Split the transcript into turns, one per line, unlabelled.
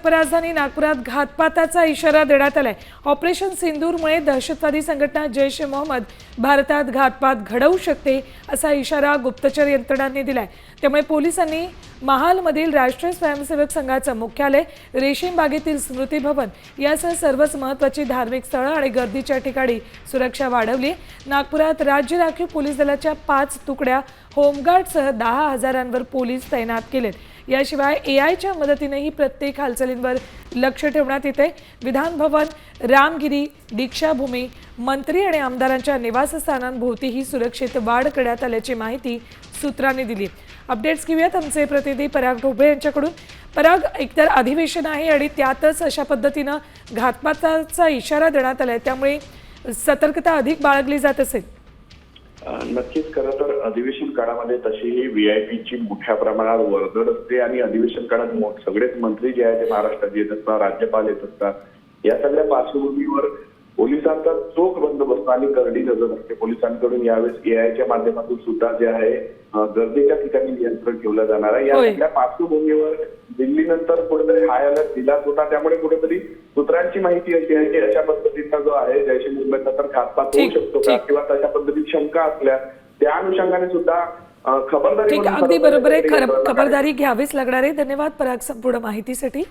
उपराजधानी नागपुरात घातपाताचा इशारा देण्यात आलाय। ऑपरेशन सिंदूरमुळे दहशतवादी संघटना जैश ए मोहम्मद भारतात घातपात घडवू शकते असा इशारा गुप्तचर यंत्रणांनी दिलाय। त्यामुळे पोलिसांनी महालमधील राष्ट्रीय स्वयंसेवक संघाचं मुख्यालय, रेशीम बागेतील स्मृती भवन यासह सर्वच महत्त्वाची धार्मिक स्थळं आणि गर्दीच्या ठिकाणी सुरक्षा वाढवली। नागपुरात राज्य राखीव पोलीस दलाच्या 5 तुकड्या, होमगार्डसह 10,000 पोलीस तैनात केलेत। याशिवाय एआयच्या मदतीनेही प्रत्येक हालचालींवर लक्ष ठेवण्यात येते। विधान भवन, रामगिरी, दीक्षाभूमी, मंत्री आणि आमदारांच्या निवासस्थानांभोवतीही सुरक्षेत वाढ करण्यात आल्याची माहिती सूत्रांनी दिली। अपडेट्स घेऊयात आमचे प्रतिनिधी पराग ढोबळे यांच्याकडून। पराग, एकतर अधिवेशन आहे आणि त्यातच अशा पद्धतीनं घातपाताचा इशारा देण्यात आलाय, त्यामुळे सतर्कता अधिक बाळगली जात असेल।
नक्कीच, खरं तर अधिवेशन काळामध्ये तशीही व्हीआयपीची मोठ्या प्रमाणात वर्दळ असते आणि अधिवेशन काळात सगळेच मंत्री जे आहेत ते महाराष्ट्रात येत असतात, राज्यपाल येत असतात। या सगळ्या पार्श्वभूमीवर पोलिसांचा चोख बंदोबस्त आणि करडी नजर असते। पोलिसांकडून यावेळेस एआयच्या माध्यमातून सुद्धा जे आहे गर्दीच्या ठिकाणी नियंत्रण ठेवलं जाणार आहे। या सगळ्या पार्श्वभूमीवर दिल्लीनंतर कुठेतरी हाय अलर्ट दिलाच होता। त्यामुळे कुठेतरी सूत्रांची माहिती अशी आहे की अशा पद्धतीचा जो आहे जैश ए मोहम्मदचा तर घातपात होऊ शकतो का किंवा तशा पद्धतीची शंका असल्या त्या अनुषंगाने सुद्धा खबरदारी
अगदी बरोबर आहे, खबरदारी घ्यावीच लागणार आहे। धन्यवाद पराग संपूर्ण माहितीसाठी।